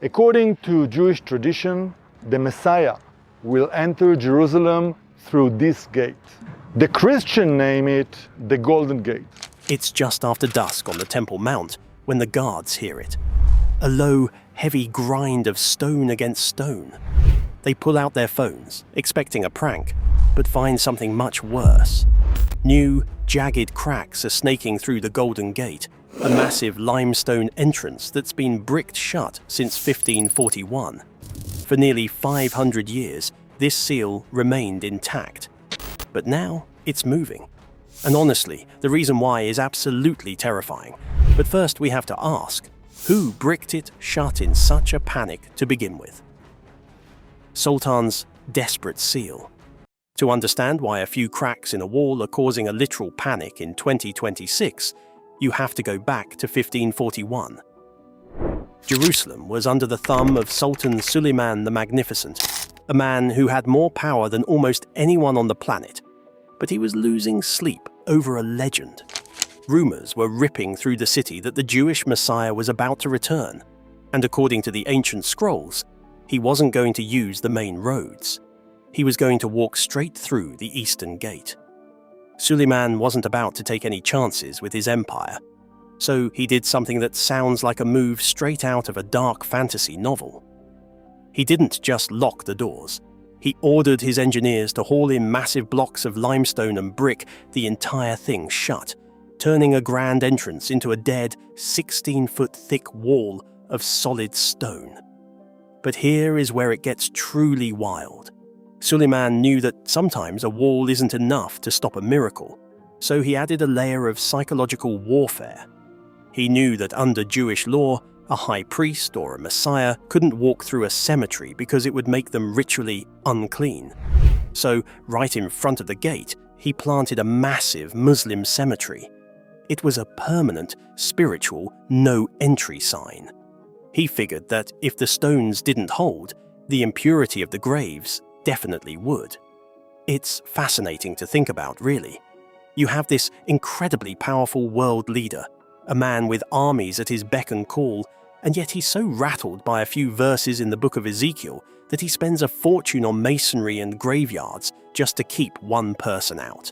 According to Jewish tradition, the Messiah will enter Jerusalem through this gate. The Christian name it the Golden Gate. It's just after dusk on the Temple Mount when the guards hear it. A low, heavy grind of stone against stone. They pull out their phones, expecting a prank, but find something much worse. New, jagged cracks are snaking through the Golden Gate, a massive limestone entrance that's been bricked shut since 1541. For nearly 500 years, this seal remained intact. But now, it's moving. And honestly, the reason why is absolutely terrifying. But first we have to ask, who bricked it shut in such a panic to begin with? Sultan's desperate seal. To understand why a few cracks in a wall are causing a literal panic in 2026, you have to go back to 1541. Jerusalem was under the thumb of Sultan Suleiman the Magnificent, a man who had more power than almost anyone on the planet. But he was losing sleep over a legend. Rumors were ripping through the city that the Jewish Messiah was about to return, and according to the ancient scrolls, he wasn't going to use the main roads. He was going to walk straight through the Eastern Gate. Suleiman wasn't about to take any chances with his empire, so he did something that sounds like a move straight out of a dark fantasy novel. He didn't just lock the doors. He ordered his engineers to haul in massive blocks of limestone and brick the entire thing shut, turning a grand entrance into a dead 16-foot thick wall of solid stone. But here is where it gets truly wild. Suleiman knew that sometimes a wall isn't enough to stop a miracle, so he added a layer of psychological warfare. He knew that under Jewish law, a high priest or a messiah couldn't walk through a cemetery because it would make them ritually unclean. So, right in front of the gate, he planted a massive Muslim cemetery. It was a permanent, spiritual, no-entry sign. He figured that if the stones didn't hold, the impurity of the graves definitely would. It's fascinating to think about, really. You have this incredibly powerful world leader, a man with armies at his beck and call, and yet he's so rattled by a few verses in the book of Ezekiel that he spends a fortune on masonry and graveyards just to keep one person out.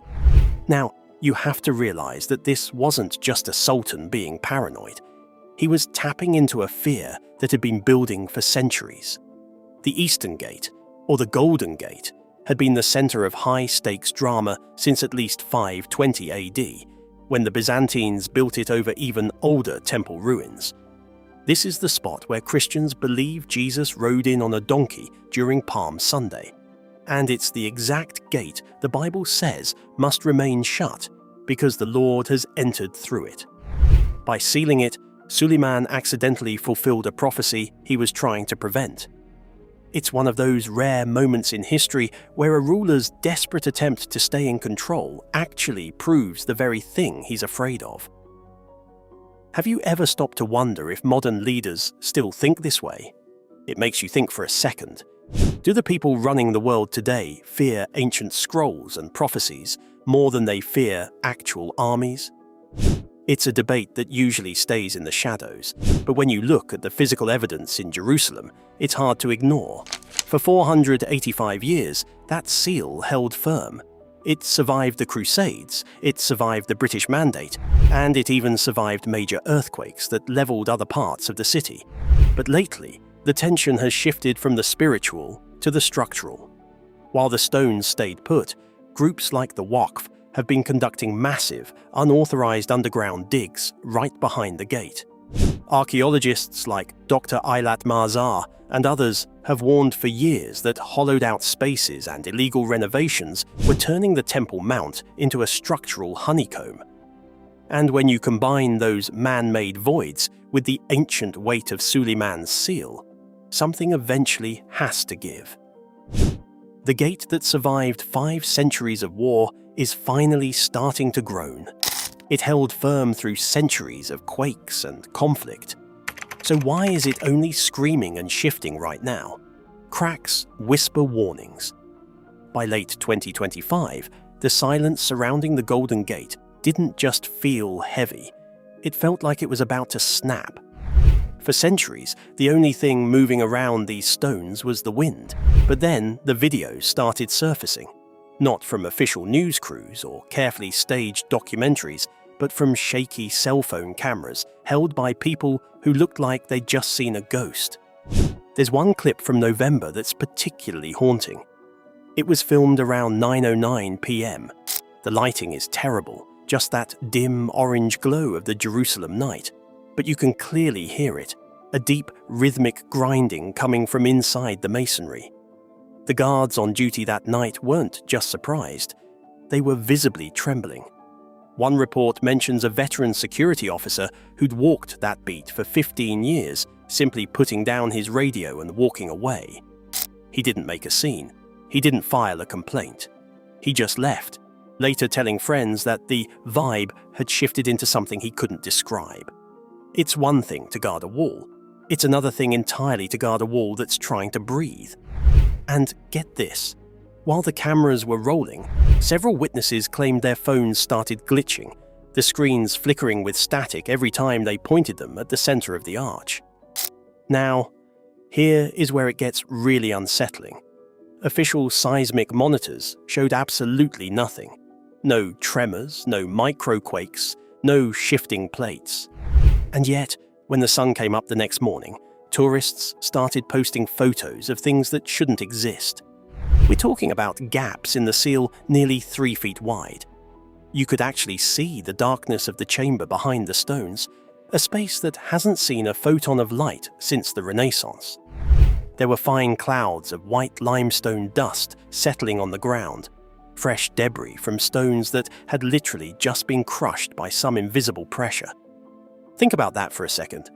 Now, you have to realize that this wasn't just a sultan being paranoid. He was tapping into a fear that had been building for centuries. The Eastern Gate, or the Golden Gate, had been the center of high-stakes drama since at least 520 AD, when the Byzantines built it over even older temple ruins. This is the spot where Christians believe Jesus rode in on a donkey during Palm Sunday. And it's the exact gate the Bible says must remain shut because the Lord has entered through it. By sealing it, Suleiman accidentally fulfilled a prophecy he was trying to prevent. It's one of those rare moments in history where a ruler's desperate attempt to stay in control actually proves the very thing he's afraid of. Have you ever stopped to wonder if modern leaders still think this way? It makes you think for a second. Do the people running the world today fear ancient scrolls and prophecies more than they fear actual armies? It's a debate that usually stays in the shadows, but when you look at the physical evidence in Jerusalem, it's hard to ignore. For 485 years, that seal held firm. It survived the Crusades, it survived the British Mandate, and it even survived major earthquakes that leveled other parts of the city. But lately, the tension has shifted from the spiritual to the structural. While the stones stayed put, groups like the Waqf have been conducting massive, unauthorized underground digs right behind the gate. Archaeologists like Dr. Eilat Marzar and others have warned for years that hollowed-out spaces and illegal renovations were turning the Temple Mount into a structural honeycomb. And when you combine those man-made voids with the ancient weight of Suleiman's seal, something eventually has to give. The gate that survived 5 centuries of war is finally starting to groan. It held firm through centuries of quakes and conflict. So why is it only screaming and shifting right now? Cracks whisper warnings. By late 2025, the silence surrounding the Golden Gate didn't just feel heavy. It felt like it was about to snap. For centuries, the only thing moving around these stones was the wind. But then the videos started surfacing. Not from official news crews or carefully staged documentaries, but from shaky cell phone cameras held by people who looked like they'd just seen a ghost. There's one clip from November that's particularly haunting. It was filmed around 9:09 p.m. The lighting is terrible, just that dim orange glow of the Jerusalem night. But you can clearly hear it, a deep rhythmic grinding coming from inside the masonry. The guards on duty that night weren't just surprised, they were visibly trembling. One report mentions a veteran security officer who'd walked that beat for 15 years, simply putting down his radio and walking away. He didn't make a scene. He didn't file a complaint. He just left, later telling friends that the vibe had shifted into something he couldn't describe. It's one thing to guard a wall. It's another thing entirely to guard a wall that's trying to breathe. And get this, while the cameras were rolling, several witnesses claimed their phones started glitching, the screens flickering with static every time they pointed them at the center of the arch. Now, here is where it gets really unsettling. Official seismic monitors showed absolutely nothing. No tremors, no microquakes, no shifting plates. And yet, when the sun came up the next morning, tourists started posting photos of things that shouldn't exist. We're talking about gaps in the seal nearly 3 feet wide. You could actually see the darkness of the chamber behind the stones, a space that hasn't seen a photon of light since the Renaissance. There were fine clouds of white limestone dust settling on the ground, fresh debris from stones that had literally just been crushed by some invisible pressure. Think about that for a second.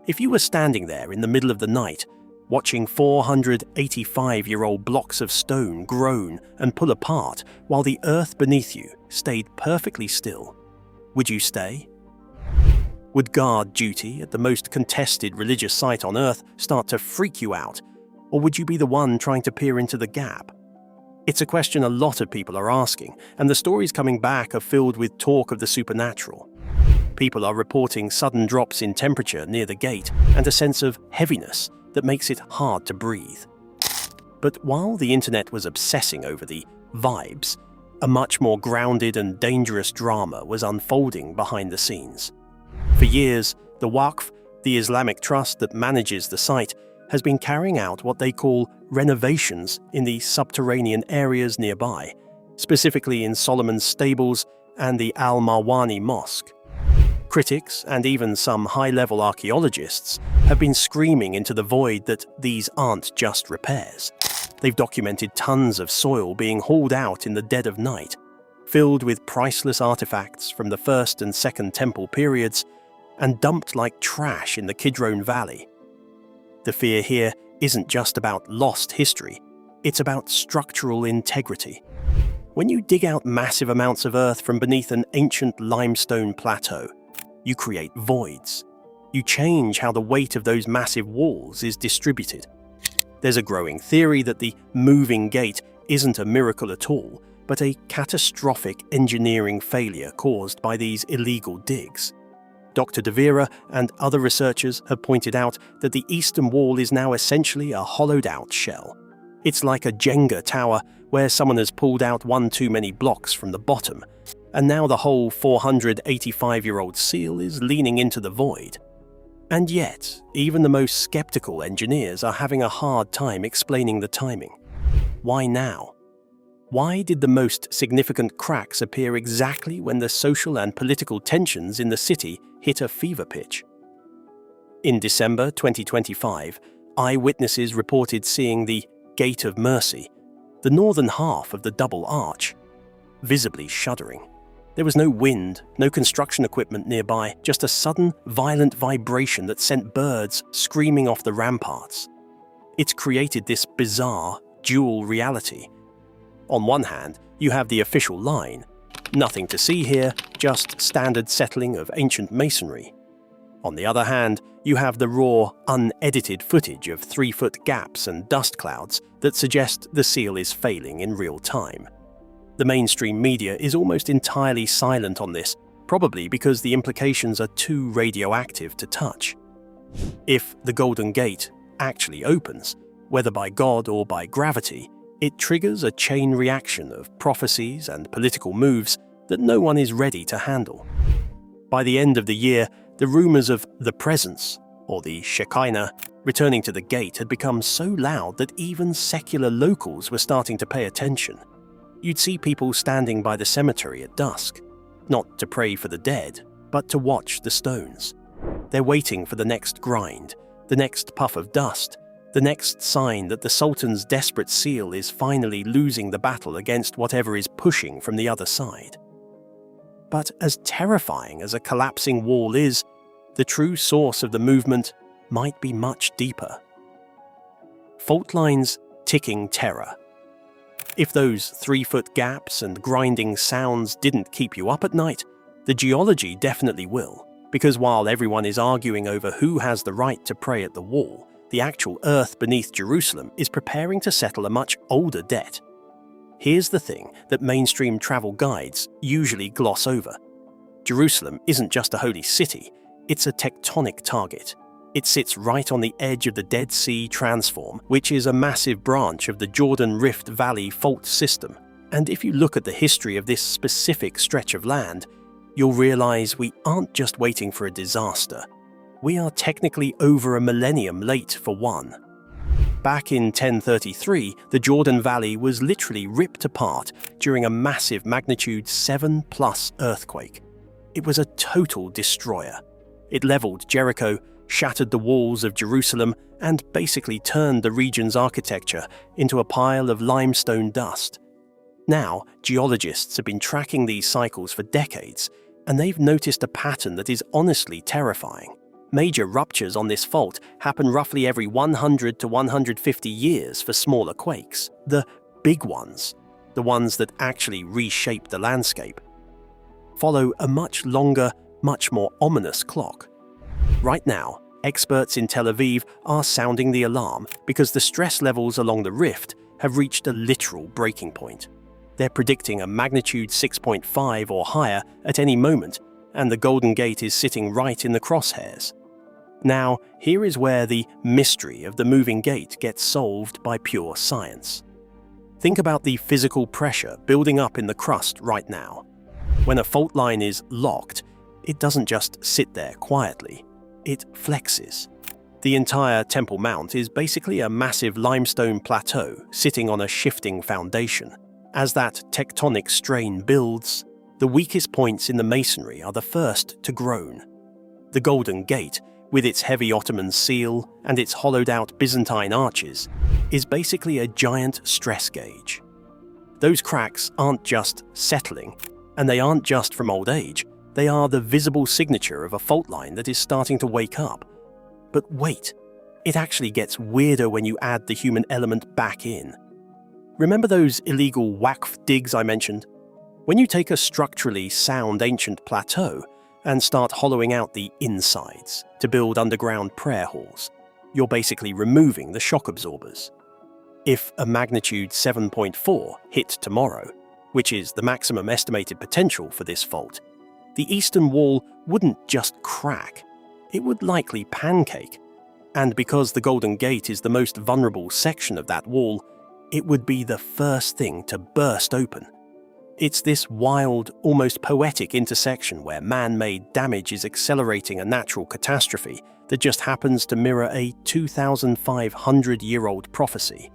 If you were standing there in the middle of the night, watching 485-year-old blocks of stone groan and pull apart while the earth beneath you stayed perfectly still, would you stay? Would guard duty at the most contested religious site on earth start to freak you out, or would you be the one trying to peer into the gap? It's a question a lot of people are asking, and the stories coming back are filled with talk of the supernatural. People are reporting sudden drops in temperature near the gate and a sense of heaviness that makes it hard to breathe. But while the internet was obsessing over the vibes, a much more grounded and dangerous drama was unfolding behind the scenes. For years, the Waqf, the Islamic trust that manages the site, has been carrying out what they call renovations in the subterranean areas nearby, specifically in Solomon's Stables and the Al-Marwani Mosque. Critics, and even some high-level archaeologists, have been screaming into the void that these aren't just repairs. They've documented tons of soil being hauled out in the dead of night, filled with priceless artifacts from the First and Second Temple periods, and dumped like trash in the Kidron Valley. The fear here isn't just about lost history, it's about structural integrity. When you dig out massive amounts of earth from beneath an ancient limestone plateau, you create voids. You change how the weight of those massive walls is distributed. There's a growing theory that the moving gate isn't a miracle at all, but a catastrophic engineering failure caused by these illegal digs. Dr. De Vera and other researchers have pointed out that the eastern wall is now essentially a hollowed-out shell. It's like a Jenga tower where someone has pulled out one too many blocks from the bottom, and now the whole 485-year-old seal is leaning into the void. And yet, even the most skeptical engineers are having a hard time explaining the timing. Why now? Why did the most significant cracks appear exactly when the social and political tensions in the city hit a fever pitch? In December 2025, eyewitnesses reported seeing the Gate of Mercy, the northern half of the double arch, visibly shuddering. There was no wind, no construction equipment nearby, just a sudden, violent vibration that sent birds screaming off the ramparts. It's created this bizarre, dual reality. On one hand, you have the official line, nothing to see here, just standard settling of ancient masonry. On the other hand, you have the raw, unedited footage of 3-foot gaps and dust clouds that suggest the seal is failing in real time. The mainstream media is almost entirely silent on this, probably because the implications are too radioactive to touch. If the Golden Gate actually opens, whether by God or by gravity, it triggers a chain reaction of prophecies and political moves that no one is ready to handle. By the end of the year, the rumors of the presence, or the Shekinah, returning to the gate had become so loud that even secular locals were starting to pay attention. You'd see people standing by the cemetery at dusk, not to pray for the dead, but to watch the stones. They're waiting for the next grind, the next puff of dust, the next sign that the Sultan's desperate seal is finally losing the battle against whatever is pushing from the other side. But as terrifying as a collapsing wall is, the true source of the movement might be much deeper. Fault lines ticking terror. If those 3-foot gaps and grinding sounds didn't keep you up at night, the geology definitely will, because while everyone is arguing over who has the right to pray at the wall, the actual earth beneath Jerusalem is preparing to settle a much older debt. Here's the thing that mainstream travel guides usually gloss over. Jerusalem isn't just a holy city, it's a tectonic target. It sits right on the edge of the Dead Sea Transform, which is a massive branch of the Jordan Rift Valley fault system. And if you look at the history of this specific stretch of land, you'll realize we aren't just waiting for a disaster. We are technically over a millennium late for one. Back in 1033, the Jordan Valley was literally ripped apart during a massive magnitude 7+ earthquake. It was a total destroyer. It leveled Jericho, shattered the walls of Jerusalem, and basically turned the region's architecture into a pile of limestone dust. Now, geologists have been tracking these cycles for decades, and they've noticed a pattern that is honestly terrifying. Major ruptures on this fault happen roughly every 100 to 150 years for smaller quakes. The big ones, the ones that actually reshape the landscape, follow a much longer, much more ominous clock. Right now, experts in Tel Aviv are sounding the alarm because the stress levels along the rift have reached a literal breaking point. They're predicting a magnitude 6.5 or higher at any moment, and the Golden Gate is sitting right in the crosshairs. Now, here is where the mystery of the moving gate gets solved by pure science. Think about the physical pressure building up in the crust right now. When a fault line is locked, it doesn't just sit there quietly, it flexes. The entire Temple Mount is basically a massive limestone plateau sitting on a shifting foundation. As that tectonic strain builds, the weakest points in the masonry are the first to groan. The Golden Gate, with its heavy Ottoman seal and its hollowed-out Byzantine arches, is basically a giant stress gauge. Those cracks aren't just settling, and they aren't just from old age. They are the visible signature of a fault line that is starting to wake up. But wait, it actually gets weirder when you add the human element back in. Remember those illegal waqf digs I mentioned? When you take a structurally sound ancient plateau and start hollowing out the insides to build underground prayer halls, you're basically removing the shock absorbers. If a magnitude 7.4 hit tomorrow, which is the maximum estimated potential for this fault, the eastern wall wouldn't just crack, it would likely pancake. And because the Golden Gate is the most vulnerable section of that wall, it would be the first thing to burst open. It's this wild, almost poetic intersection where man-made damage is accelerating a natural catastrophe that just happens to mirror a 2,500-year-old prophecy.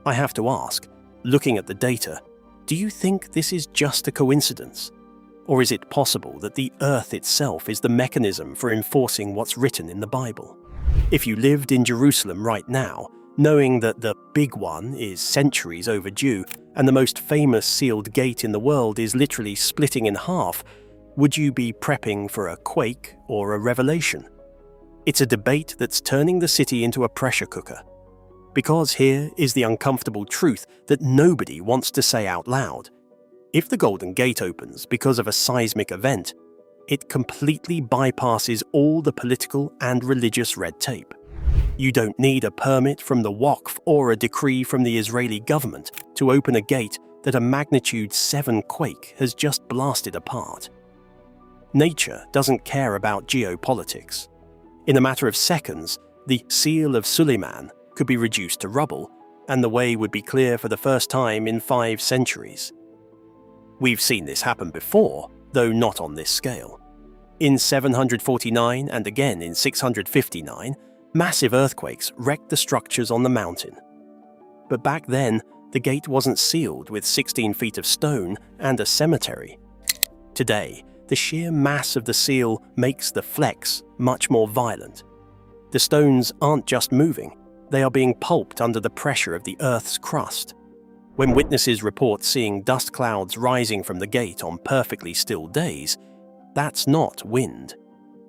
I have to ask, looking at the data, do you think this is just a coincidence? Or is it possible that the earth itself is the mechanism for enforcing what's written in the Bible? If you lived in Jerusalem right now, knowing that the big one is centuries overdue and the most famous sealed gate in the world is literally splitting in half, would you be prepping for a quake or a revelation? It's a debate that's turning the city into a pressure cooker. Because here is the uncomfortable truth that nobody wants to say out loud. If the Golden Gate opens because of a seismic event, it completely bypasses all the political and religious red tape. You don't need a permit from the Waqf or a decree from the Israeli government to open a gate that a magnitude 7 quake has just blasted apart. Nature doesn't care about geopolitics. In a matter of seconds, the seal of Suleiman could be reduced to rubble, and the way would be clear for the first time in 5 centuries. We've seen this happen before, though not on this scale. In 749 and again in 659, massive earthquakes wrecked the structures on the mountain. But back then, the gate wasn't sealed with 16 feet of stone and a cemetery. Today, the sheer mass of the seal makes the flex much more violent. The stones aren't just moving, they are being pulped under the pressure of the Earth's crust. When witnesses report seeing dust clouds rising from the gate on perfectly still days, that's not wind.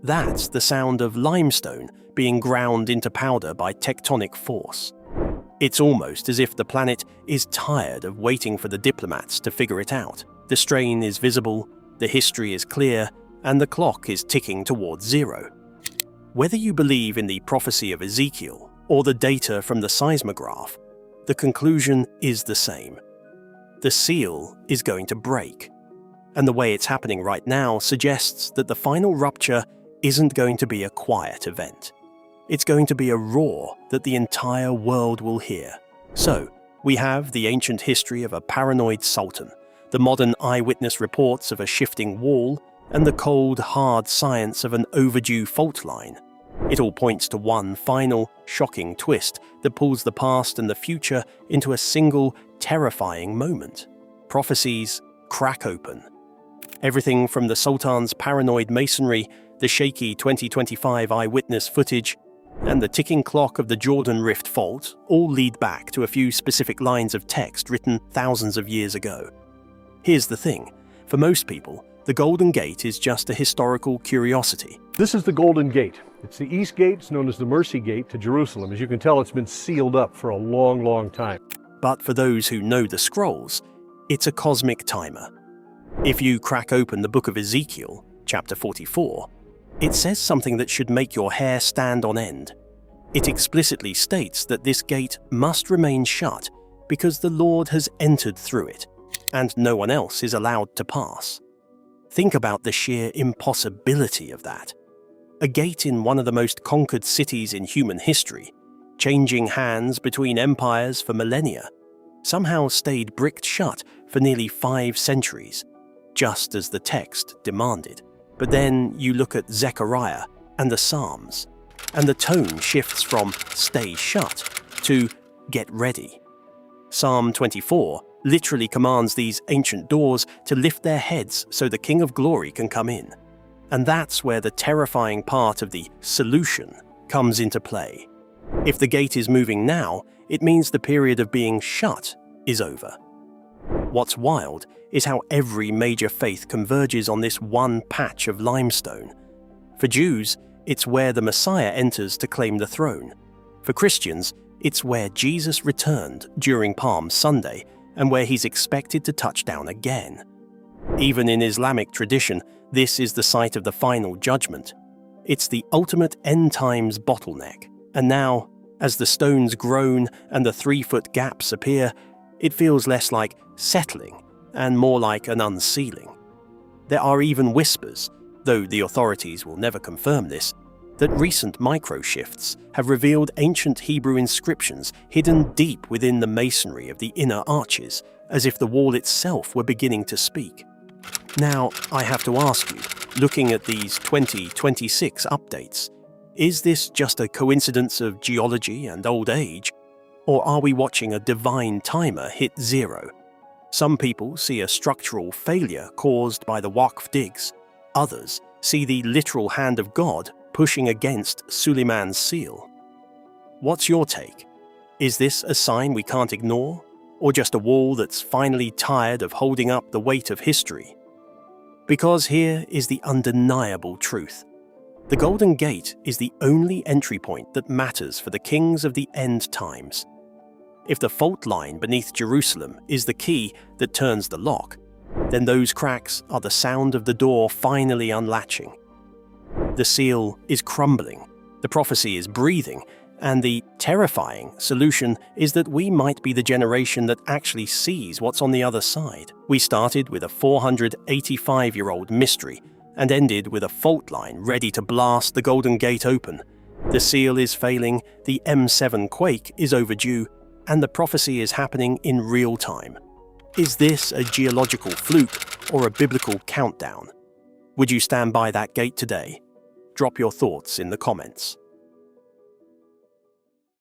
That's the sound of limestone being ground into powder by tectonic force. It's almost as if the planet is tired of waiting for the diplomats to figure it out. The strain is visible, the history is clear, and the clock is ticking towards zero. Whether you believe in the prophecy of Ezekiel or the data from the seismograph, the conclusion is the same. The seal is going to break. And the way it's happening right now suggests that the final rupture isn't going to be a quiet event. It's going to be a roar that the entire world will hear. So, we have the ancient history of a paranoid sultan, the modern eyewitness reports of a shifting wall, and the cold, hard science of an overdue fault line. It all points to one final, shocking twist that pulls the past and the future into a single, terrifying moment. Prophecies crack open. Everything from the Sultan's paranoid masonry, the shaky 2025 eyewitness footage, and the ticking clock of the Jordan Rift Fault all lead back to a few specific lines of text written thousands of years ago. Here's the thing. For most people, the Golden Gate is just a historical curiosity. This is the Golden Gate. It's the East Gate. It's known as the Mercy Gate to Jerusalem. As you can tell, it's been sealed up for a long, long time. But for those who know the scrolls, it's a cosmic timer. If you crack open the book of Ezekiel, chapter 44, it says something that should make your hair stand on end. It explicitly states that this gate must remain shut because the Lord has entered through it, and no one else is allowed to pass. Think about the sheer impossibility of that. A gate in one of the most conquered cities in human history, changing hands between empires for millennia, somehow stayed bricked shut for nearly 5 centuries, just as the text demanded. But then you look at Zechariah and the Psalms, and the tone shifts from stay shut to get ready. Psalm 24 literally commands these ancient doors to lift their heads so the King of Glory can come in. And that's where the terrifying part of the solution comes into play. If the gate is moving now, it means the period of being shut is over. What's wild is how every major faith converges on this one patch of limestone. For Jews, it's where the Messiah enters to claim the throne. For Christians, it's where Jesus returned during Palm Sunday and where he's expected to touch down again. Even in Islamic tradition, this is the site of the final judgment. It's the ultimate end times bottleneck. And now, as the stones groan and the 3-foot gaps appear, it feels less like settling and more like an unsealing. There are even whispers, though the authorities will never confirm this, that recent micro-shifts have revealed ancient Hebrew inscriptions hidden deep within the masonry of the inner arches, as if the wall itself were beginning to speak. Now, I have to ask you, looking at these 2026 updates, is this just a coincidence of geology and old age, or are we watching a divine timer hit zero? Some people see a structural failure caused by the Waqf digs. Others see the literal hand of God pushing against Suleiman's seal. What's your take? Is this a sign we can't ignore, or just a wall that's finally tired of holding up the weight of history? Because here is the undeniable truth. The Golden Gate is the only entry point that matters for the kings of the end times. If the fault line beneath Jerusalem is the key that turns the lock, then those cracks are the sound of the door finally unlatching. The seal is crumbling, the prophecy is breathing, and the terrifying solution is that we might be the generation that actually sees what's on the other side. We started with a 485-year-old mystery and ended with a fault line ready to blast the Golden Gate open, The seal is failing, the M7 quake is overdue, and the prophecy is happening in real time. Is this a geological fluke or a biblical countdown? Would you stand by that gate today? Drop your thoughts in the comments.